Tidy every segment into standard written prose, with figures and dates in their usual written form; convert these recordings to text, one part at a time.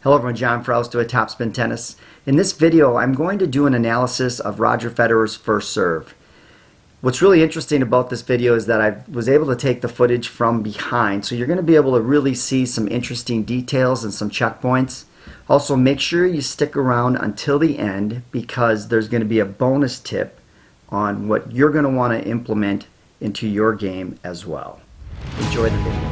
Hello everyone, John Frausto at Topspin Tennis. In this video, I'm going to do an analysis of Roger Federer's first serve. What's really interesting about this video is that I was able to take the footage from behind, so you're going to be able to really see some interesting details and some checkpoints. Also, make sure you stick around until the end because there's going to be a bonus tip on what you're going to want to implement into your game as well. Enjoy the video.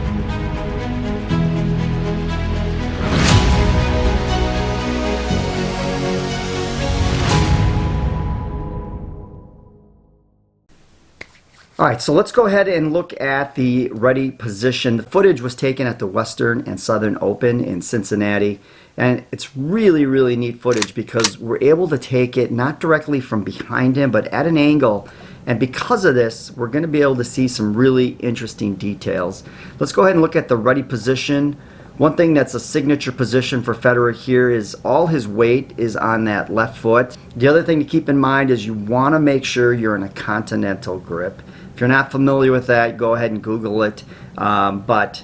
Alright, so let's go ahead and look at the ready position. The footage was taken at the Western and Southern Open in Cincinnati, and it's really neat footage because we're able to take it not directly from behind him but at an angle, and because of this we're going to be able to see some really interesting details. Let's go ahead and look at the ready position. One thing that's a signature position for Federer here is all his weight is on that left foot. The other thing to keep in mind is you want to make sure you're in a continental grip. If you're not familiar with that, go ahead and Google it. But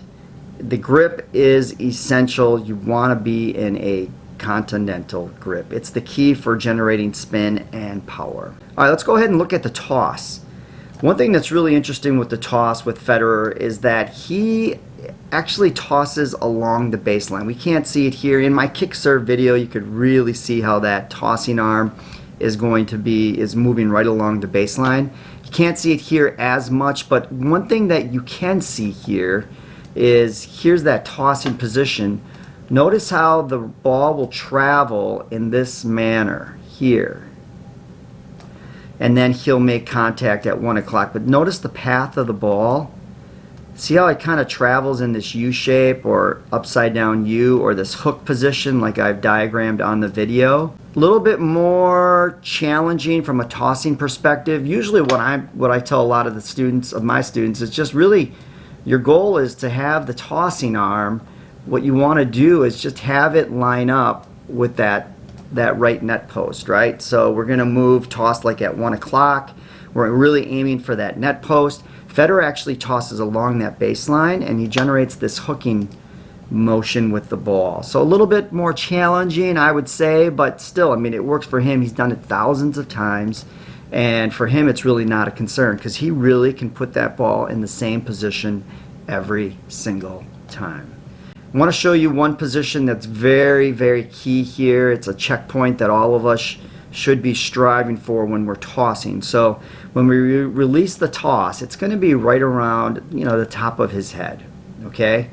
the grip is essential. You want to be in a continental grip. It's the key for generating spin and power. All right, let's go ahead and look at the toss. One thing that's really interesting with the toss with Federer is that he actually tosses along the baseline. We can't see it here. In my kick serve video, you could really see how that tossing arm is moving right along the baseline. You can't see it here as much, but one thing that you can see here is here's that tossing position. Notice how the ball will travel in this manner here. And then he'll make contact at 1 o'clock. But notice the path of the ball. See how it kind of travels in this U shape or upside down U or this hook position like I've diagrammed on the video. A little bit more challenging from a tossing perspective. Usually what I tell a lot of my students is just really your goal is to have the tossing arm. What you want to do is just have it line up with that right net post, right? So we're going to toss like at 1 o'clock. We're really aiming for that net post. Federer actually tosses along that baseline and he generates this hooking motion with the ball. So a little bit more challenging, I would say, but still, I mean, it works for him. He's done it thousands of times, and for him it's really not a concern because he really can put that ball in the same position every single time. I want to show you one position that's very key here. It's a checkpoint that all of us should be striving for when we're tossing. So when we release the toss, it's going to be right around, the top of his head, okay?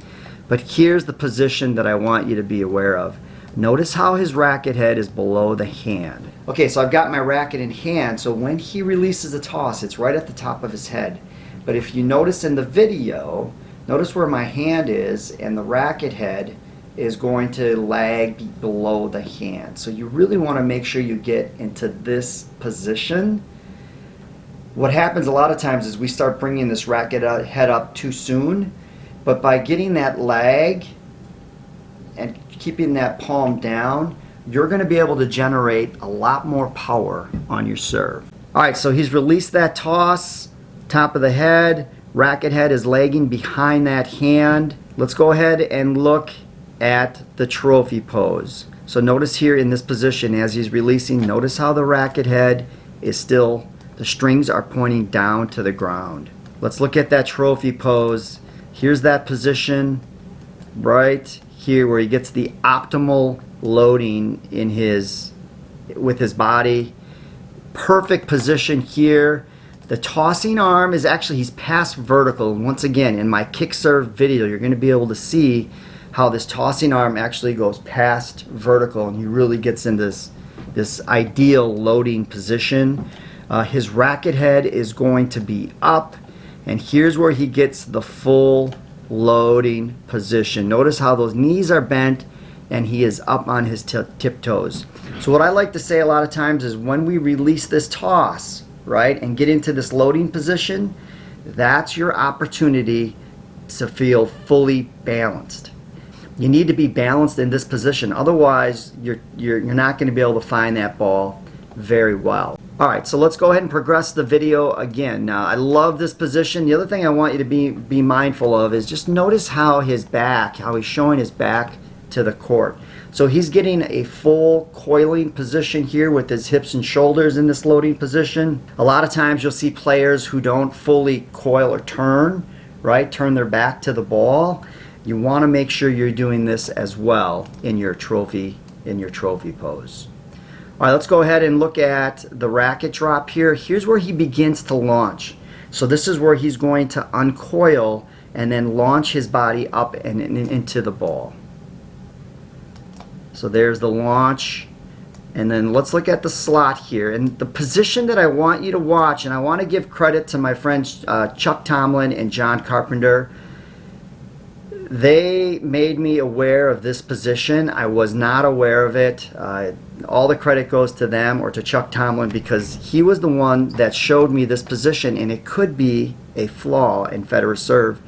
But here's the position that I want you to be aware of. Notice how his racket head is below the hand. Okay, so I've got my racket in hand, so when he releases the toss, it's right at the top of his head. But if you notice in the video, notice where my hand is, and the racket head is going to lag below the hand. So you really want to make sure you get into this position. What happens a lot of times is we start bringing this racket head up too soon, but by getting that lag and keeping that palm down, you're going to be able to generate a lot more power on your serve. Alright, so he's released that toss, top of the head, racket head is lagging behind that hand. Let's go ahead and look at the trophy pose. So notice here in this position as he's releasing, notice how the racket head is still, the strings are pointing down to the ground. Let's look at that trophy pose. Here's that position right here where he gets the optimal loading with his body. Perfect position here. The tossing arm is actually, he's past vertical. And once again, in my kick serve video, you're going to be able to see how this tossing arm actually goes past vertical and he really gets in this ideal loading position. His racket head is going to be up, and here's where he gets the full loading position. Notice how those knees are bent and he is up on his tiptoes. So what I like to say a lot of times is when we release this toss, right, and get into this loading position, that's your opportunity to feel fully balanced. You need to be balanced in this position, otherwise you're not going to be able to find that ball very well. Alright, so let's go ahead and progress the video again. Now, I love this position. The other thing I want you to be mindful of is just notice how his back, how he's showing his back to the court. So he's getting a full coiling position here with his hips and shoulders in this loading position. A lot of times you'll see players who don't fully coil or turn, right? Turn their back to the ball. You want to make sure you're doing this as well in your trophy pose. All right, let's go ahead and look at the racket drop here. Here's where he begins to launch. So this is where he's going to uncoil and then launch his body up and into the ball. So there's the launch. And then let's look at the slot here. And the position that I want you to watch, and I want to give credit to my friends Chuck Tomlin and John Carpenter. They made me aware of this position. I was not aware of it. All the credit goes to them or to Chuck Tomlin because he was the one that showed me this position, and it could be a flaw in Federer's serve.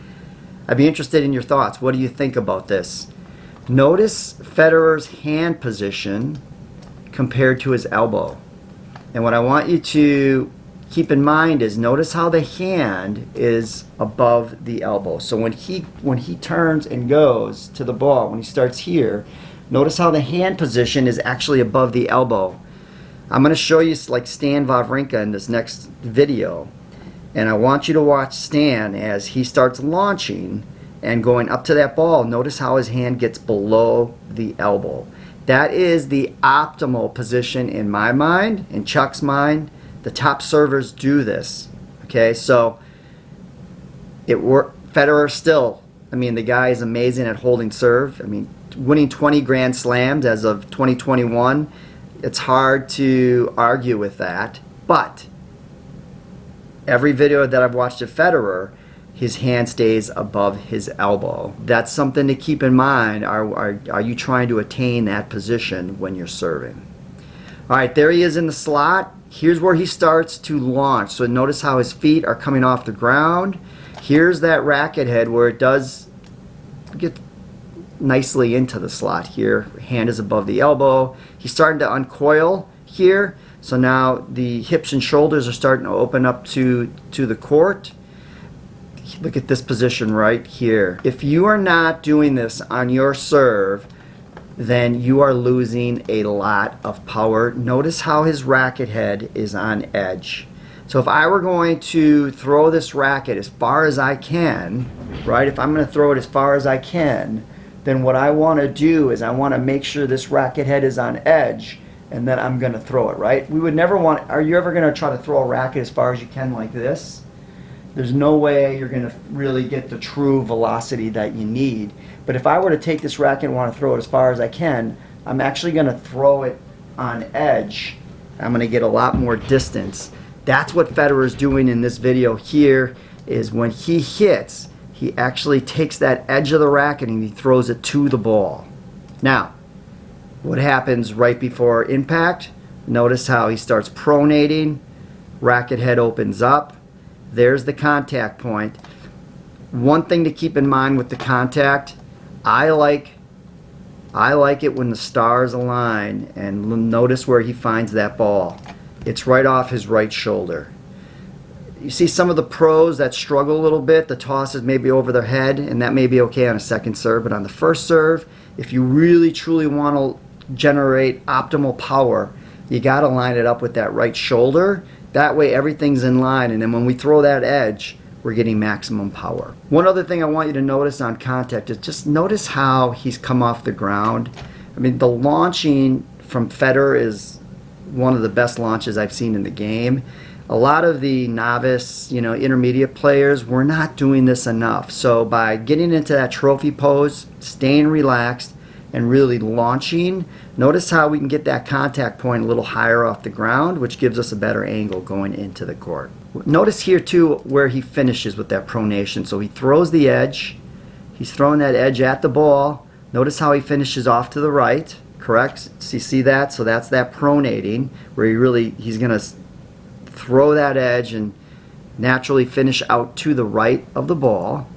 I'd be interested in your thoughts. What do you think about this? Notice Federer's hand position compared to his elbow. And what I want you to keep in mind is notice how the hand is above the elbow. So when he turns and goes to the ball, when he starts here, notice how the hand position is actually above the elbow. I'm going to show you like Stan Wawrinka in this next video. And I want you to watch Stan as he starts launching and going up to that ball. Notice how his hand gets below the elbow. That is the optimal position in my mind, in Chuck's mind. The top servers do this. Okay, so Federer still, I mean, the guy is amazing at holding serve. I mean, winning 20 Grand Slams as of 2021, it's hard to argue with that. But every video that I've watched of Federer, his hand stays above his elbow. That's something to keep in mind. Are you trying to attain that position when you're serving? All right, there he is in the slot. Here's where he starts to launch. So notice how his feet are coming off the ground. Here's that racket head where it does get nicely into the slot here. Hand is above the elbow. He's starting to uncoil here. So now the hips and shoulders are starting to open up to the court. Look at this position right here. If you are not doing this on your serve, then you are losing a lot of power. Notice how his racket head is on edge. So if I were going to throw this racket as far as I can, right, if I'm going to throw it as far as I can, then what I want to do is I want to make sure this racket head is on edge, and then I'm going to throw it, right? We would never want, are you ever going to try to throw a racket as far as you can like this? There's no way you're going to really get the true velocity that you need. But if I were to take this racket and want to throw it as far as I can, I'm actually going to throw it on edge. I'm going to get a lot more distance. That's what Federer is doing in this video here, is when he hits, he actually takes that edge of the racket and he throws it to the ball. Now, what happens right before impact? Notice how he starts pronating, racket head opens up. There's the contact point. One thing to keep in mind with the contact, I like it when the stars align, and notice where he finds that ball. It's right off his right shoulder. You see some of the pros that struggle a little bit, the toss is maybe over their head, and that may be okay on a second serve, but on the first serve, if you really truly want to generate optimal power, you got to line it up with that right shoulder. That way everything's in line, and then when we throw that edge, we're getting maximum power. One other thing I want you to notice on contact is just notice how he's come off the ground. I mean, the launching from Federer is one of the best launches I've seen in the game. A lot of the novice, intermediate players, we're not doing this enough. So by getting into that trophy pose, staying relaxed, and really launching, notice how we can get that contact point a little higher off the ground, which gives us a better angle going into the court. Notice here too where he finishes with that pronation. So he throws the edge, he's throwing that edge at the ball. Notice how he finishes off to the right, correct? So you see that? So that's that pronating, where he's gonna throw that edge and naturally finish out to the right of the ball.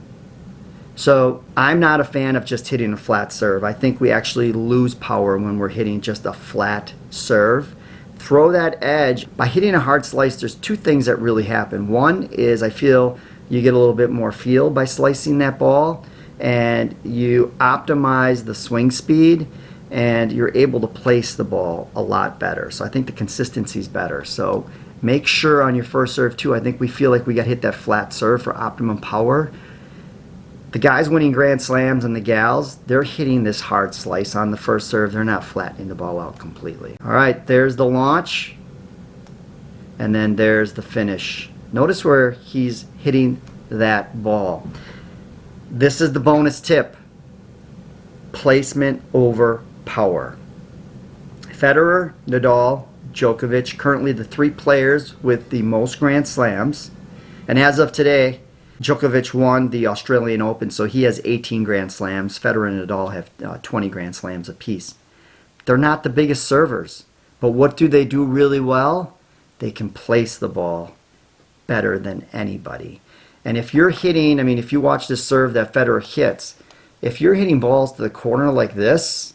So I'm not a fan of just hitting a flat serve. I think we actually lose power when we're hitting just a flat serve. Throw that edge. By hitting a hard slice, there's two things that really happen. One is I feel you get a little bit more feel by slicing that ball. and you optimize the swing speed, and you're able to place the ball a lot better. So I think the consistency is better. So make sure on your first serve too, I think we feel like we got to hit that flat serve for optimum power. The guys winning Grand Slams and the gals, they're hitting this hard slice on the first serve. They're not flattening the ball out completely. All right, there's the launch, and then there's the finish. Notice where he's hitting that ball. This is the bonus tip. Placement over power. Federer, Nadal, Djokovic, currently the 3 players with the most Grand Slams. And as of today, Djokovic won the Australian Open, so he has 18 Grand Slams. Federer and Nadal have 20 Grand Slams apiece. They're not the biggest servers, but what do they do really well? They can place the ball better than anybody. And if you're hitting, I mean, if you watch this serve that Federer hits, if you're hitting balls to the corner like this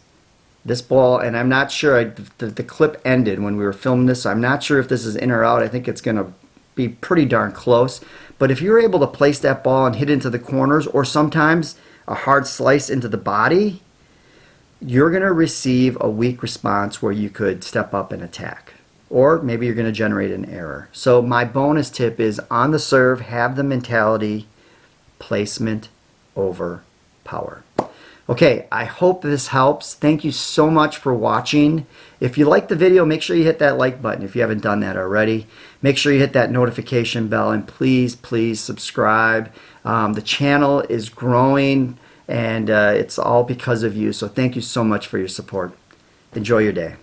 ball, and I'm not sure, the clip ended when we were filming this, so I'm not sure if this is in or out. I think it's going to be pretty darn close. But if you're able to place that ball and hit into the corners, or sometimes a hard slice into the body, you're going to receive a weak response where you could step up and attack. Or maybe you're going to generate an error. So my bonus tip is on the serve, have the mentality, placement over power. Okay, I hope this helps. Thank you so much for watching. If you liked the video, make sure you hit that like button if you haven't done that already. Make sure you hit that notification bell, and please, please subscribe. The channel is growing, and it's all because of you. So thank you so much for your support. Enjoy your day.